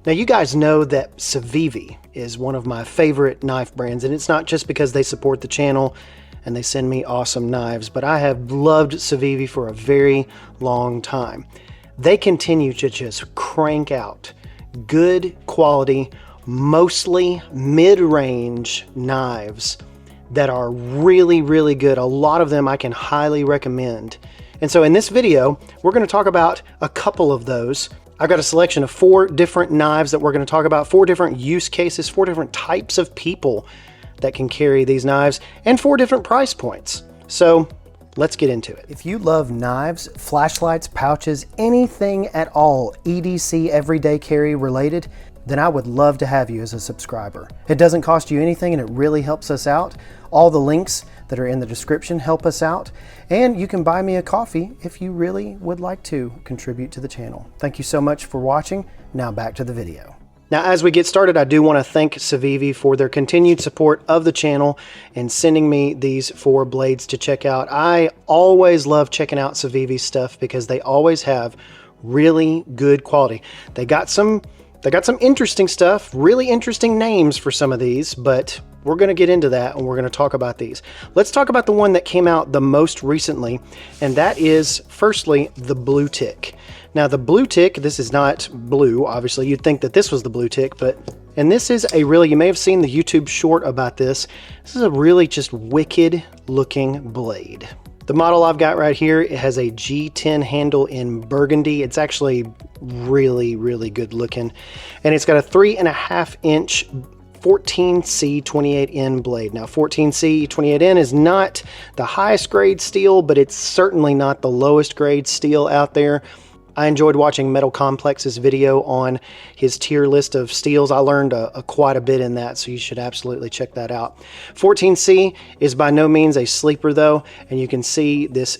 Now you guys know that Civivi is one of my favorite knife brands, and it's not just because they support the channel and they send me awesome knives, but I have loved Civivi for a very long time. They continue to just crank out good quality, mostly mid-range knives that are really, really good. A lot of them I can highly recommend. And so in this video, we're going to talk about a couple of those. I've got a selection of 4 different knives that we're going to talk about, 4 different use cases, 4 different types of people that can carry these knives, and 4 different price points. So let's get into it. If you love knives, flashlights, pouches, anything at all EDC everyday carry related, then I would love to have you as a subscriber. It doesn't cost you anything and it really helps us out. All the links that are in the description help us out, and you can buy me a coffee if you really would like to contribute to the channel. Thank you so much for watching. Now back to the video. Now, as we get started, I do want to thank Civivi for their continued support of the channel and sending me these 4 blades to check out. I always love checking out Civivi stuff because they always have really good quality. They got some interesting stuff, really interesting names for some of these, but we're going to get into that and we're going to talk about these. Let's talk about the one that came out the most recently, and that is, firstly, the Blue Tick. Now, the Blue Tick, this is not blue, obviously. You'd think that this was the Blue Tick, and this is a really, you may have seen the YouTube short about this. This is a really just wicked looking blade. The model I've got right here, it has a G10 handle in burgundy. It's actually really, really good looking. And it's got a 3.5 inch 14C 28N blade. Now 14C 28N is not the highest grade steel, but it's certainly not the lowest grade steel out there. I enjoyed watching Metal Complex's video on his tier list of steels. I learned quite a bit in that, so you should absolutely check that out. 14C is by no means a sleeper though, and you can see this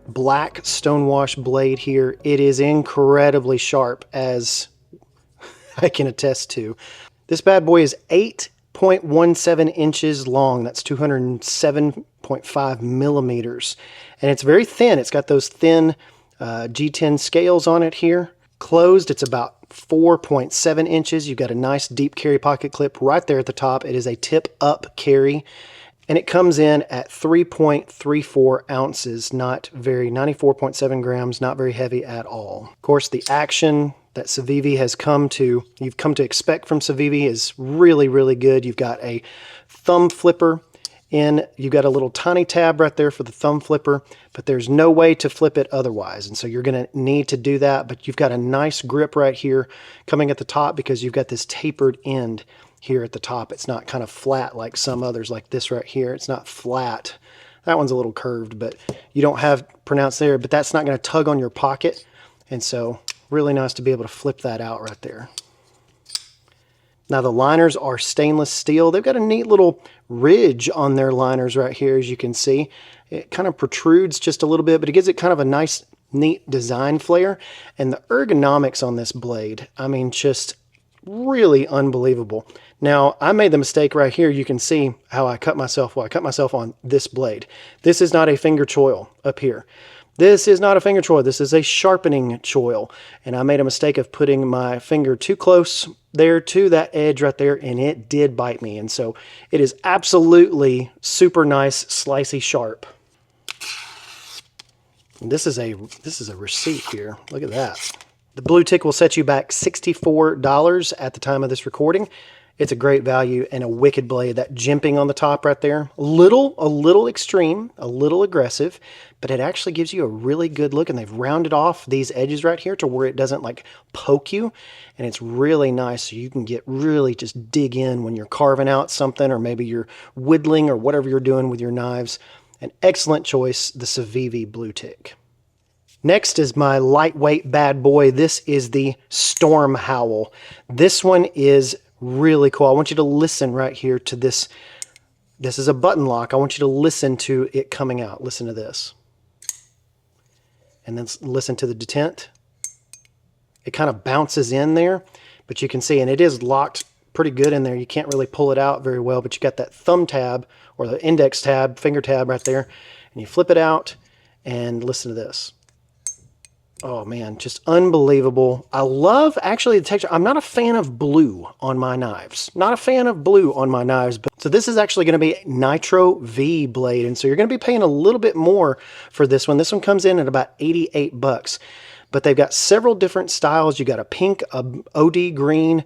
black stone-washed blade here. It is incredibly sharp, as I can attest to. This bad boy is 8.17 inches long. That's 207.5 millimeters, and it's very thin. It's got those thin G10 scales on it here. Closed, it's about 4.7 inches. You've got a nice deep carry pocket clip right there at the top. It is a tip up carry, and it comes in at 3.34 ounces, 94.7 grams, not very heavy at all. Of course, the action that Civivi you've come to expect from Civivi is really, really good. You've got a thumb flipper you've got a little tiny tab right there for the thumb flipper, but there's no way to flip it otherwise. And so you're going to need to do that, but you've got a nice grip right here coming at the top because you've got this tapered end here at the top. It's not kind of flat like some others, like this right here. It's not flat. That one's a little curved, but you don't have pronounced there, but that's not going to tug on your pocket. And so really nice to be able to flip that out right there. Now the liners are stainless steel. They've got a neat little ridge on their liners right here, as you can see. It kind of protrudes just a little bit, but it gives it kind of a nice, neat design flair. And the ergonomics on this blade, I mean, just really unbelievable. Now, I made the mistake right here. You can see how I cut myself. Well, I cut myself on this blade. This is not a finger choil up here. This is not a finger choil. This is a sharpening choil. And I made a mistake of putting my finger too close there to that edge right there, and it did bite me. And so it is absolutely super nice, slicey sharp. And this is a receipt here. Look at that. The Blue Tick will set you back $64 at the time of this recording. It's a great value and a wicked blade. That jimping on the top right there, a little extreme, a little aggressive, but it actually gives you a really good look, and they've rounded off these edges right here to where it doesn't like poke you, and it's really nice so you can get really just dig in when you're carving out something, or maybe you're whittling or whatever you're doing with your knives. An excellent choice, the Civivi Blue Tick. Next is my lightweight bad boy. This is the Storm Howl. This one is really cool. I want you to listen right here to this. This is a button lock. I want you to listen to it coming out. Listen to this. And then listen to the detent. It kind of bounces in there, but you can see, and it is locked pretty good in there. You can't really pull it out very well, but you got that thumb tab or the index tab, finger tab right there, and you flip it out and listen to this. Oh man, just unbelievable. I love actually the texture. I'm not a fan of blue on my knives. Not a fan of blue on my knives. But so this is actually going to be Nitro V blade. And so you're going to be paying a little bit more for this one. This one comes in at about 88 bucks. But they've got several different styles. You got a pink, a OD green,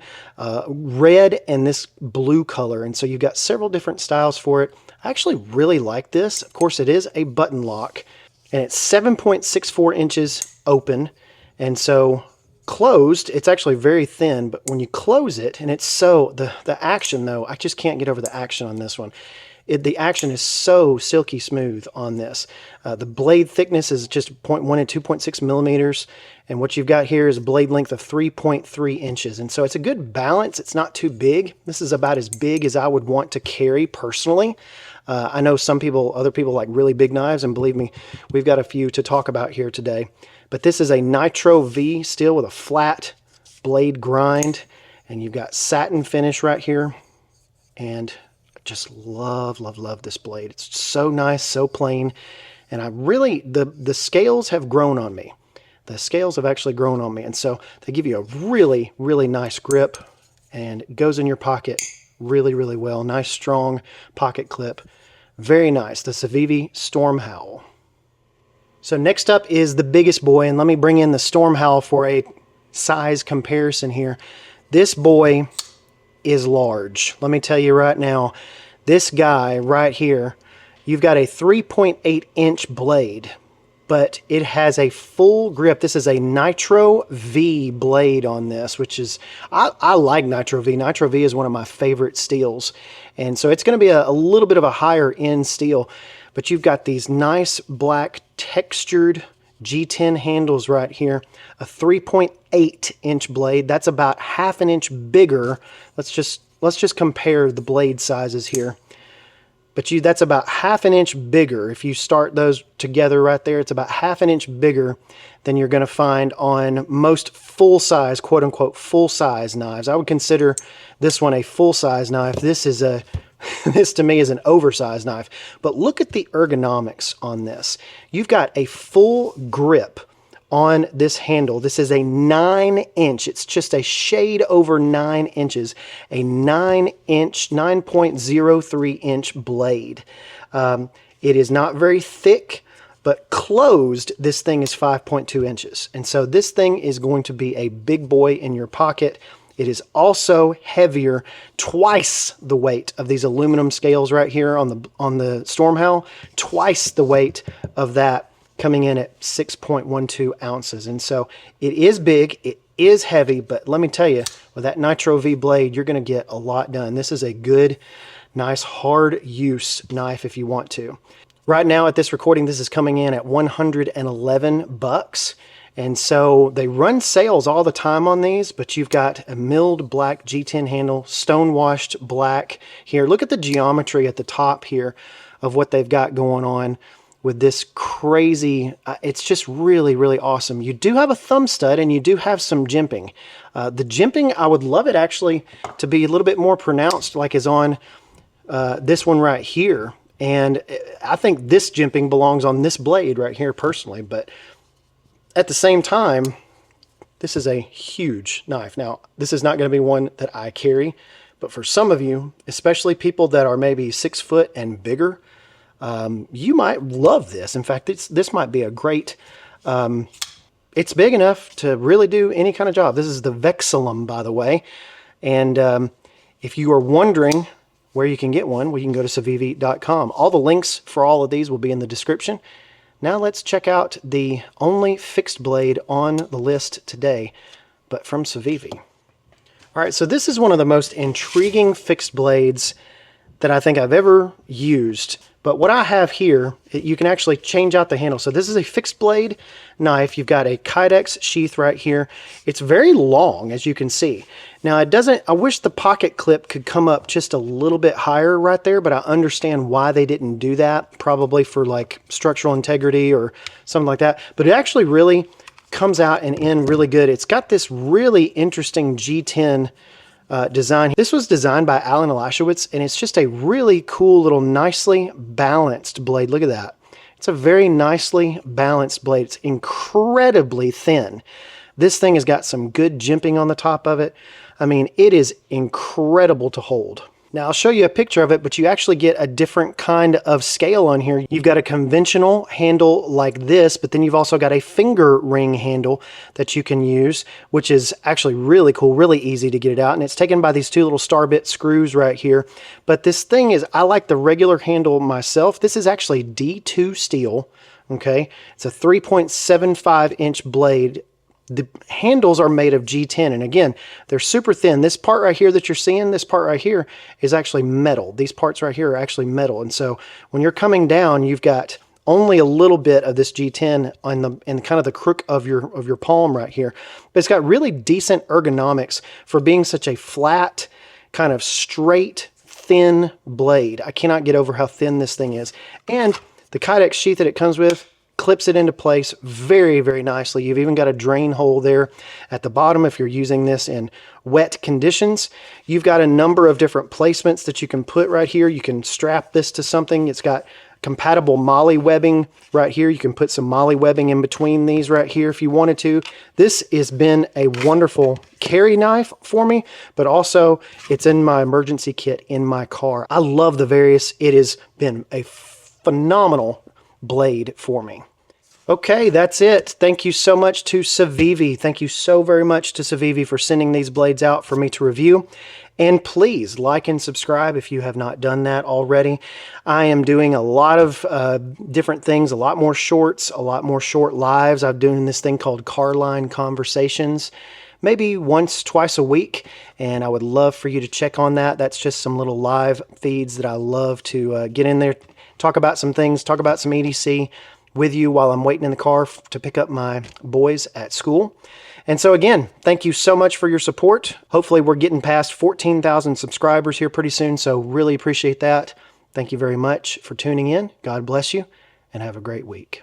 red, and this blue color. And so you've got several different styles for it. I actually really like this. Of course, it is a button lock. And it's 7.64 inches open. And so closed, it's actually very thin. But when you close it, and it's so, the action though, I just can't get over the action on this one. The action is so silky smooth on this. The blade thickness is just 0.1 and 2.6 millimeters. And what you've got here is a blade length of 3.3 inches. And so it's a good balance. It's not too big. This is about as big as I would want to carry personally. I know other people like really big knives, and believe me, we've got a few to talk about here today. But this is a Nitro V steel with a flat blade grind, and you've got satin finish right here. And just love, love, love this blade. It's so nice, so plain. And I really, the scales have grown on me. The scales have actually grown on me. And so they give you a really, really nice grip, and it goes in your pocket really, really well. Nice, strong pocket clip. Very nice. The Civivi Storm Howl. So next up is the biggest boy, and let me bring in the Storm Howl for a size comparison here. This boy is large. Let me tell you right now, this guy right here, you've got a 3.8 inch blade, but it has a full grip. This is a Nitro V blade on this, which is, I like Nitro V. Nitro V is one of my favorite steels. And so it's going to be a little bit of a higher end steel, but you've got these nice black textured G10 handles right here, a 3.8 inch blade. That's about half an inch bigger. Let's just compare the blade sizes here. But that's about half an inch bigger. If you start those together right there, it's about half an inch bigger than you're going to find on most full-size, quote-unquote, full-size knives. I would consider this one a full-size knife. This to me is an oversized knife. But look at the ergonomics on this. You've got a full grip on this handle. This is a 9 inch. It's just a shade over 9 inches. A 9-inch, 9.03 inch blade. It is not very thick, but closed, this thing is 5.2 inches. And so this thing is going to be a big boy in your pocket. It is also heavier, twice the weight of these aluminum scales right here on the Storm Howl. Twice the weight of that, coming in at 6.12 ounces. And so it is big, it is heavy, but let me tell you, with that Nitro V blade, you're going to get a lot done. This is a good, nice, hard use knife if you want to. Right now at this recording, this is coming in at 111 bucks. And so they run sales all the time on these, but you've got a milled black G10 handle, stone-washed black here. Look at the geometry at the top here of what they've got going on with this crazy, it's just really, really awesome. You do have a thumb stud, and you do have some jimping. The jimping, I would love it actually to be a little bit more pronounced, like is on this one right here. And I think this jimping belongs on this blade right here personally, but at the same time, this is a huge knife. Now, this is not going to be one that I carry, but for some of you, especially people that are maybe 6 foot and bigger, you might love this. In fact, this might be a great, it's big enough to really do any kind of job. This is the Vexum, by the way. And if you are wondering where you can get one, well, you can go to Civivi.com. All the links for all of these will be in the description. Now let's check out the only fixed blade on the list today, but from Civivi. All right, so this is one of the most intriguing fixed blades that I think I've ever used. But what I have here, you can actually change out the handle. So this is a fixed blade knife. You've got a Kydex sheath right here. It's very long, as you can see. Now it doesn't, I wish the pocket clip could come up just a little bit higher right there, but I understand why they didn't do that. Probably for like structural integrity or something like that. But it actually really comes out and in really good. It's got this really interesting G10 design. This was designed by Alan Elashewitz, and it's just a really cool little nicely balanced blade. Look at that. It's a very nicely balanced blade. It's incredibly thin. This thing has got some good jimping on the top of it. I mean, it is incredible to hold. Now I'll show you a picture of it, but you actually get a different kind of scale on here. You've got a conventional handle like this, but then you've also got a finger ring handle that you can use, which is actually really cool, really easy to get it out. And it's taken by these two little star bit screws right here. But this thing is, I like the regular handle myself. This is actually D2 steel, okay? It's a 3.75 inch blade. The handles are made of G10, and again, they're super thin. This part right here that you're seeing, this part right here is actually metal. These parts right here are actually metal, and so when you're coming down, you've got only a little bit of this G10 in kind of the crook of your palm right here. But it's got really decent ergonomics for being such a flat, kind of straight, thin blade. I cannot get over how thin this thing is. And the Kydex sheath that it comes with clips it into place very, very nicely. You've even got a drain hole there at the bottom if you're using this in wet conditions. You've got a number of different placements that you can put right here. You can strap this to something. It's got compatible molly webbing right here. You can put some molly webbing in between these right here if you wanted to. This has been a wonderful carry knife for me, but also it's in my emergency kit in my car. I love the Varius. It has been a phenomenal blade for me. Okay, that's it. Thank you so much to Civivi. Thank you so very much to Civivi for sending these blades out for me to review. And please like and subscribe if you have not done that already. I am doing a lot of different things, a lot more shorts, a lot more short lives. I'm doing this thing called Carline Conversations, maybe once, twice a week, and I would love for you to check on that. That's just some little live feeds that I love to get in there, talk about some things, talk about some EDC with you while I'm waiting in the car to pick up my boys at school. And so again, thank you so much for your support. Hopefully we're getting past 14,000 subscribers here pretty soon, so really appreciate that. Thank you very much for tuning in. God bless you, and have a great week.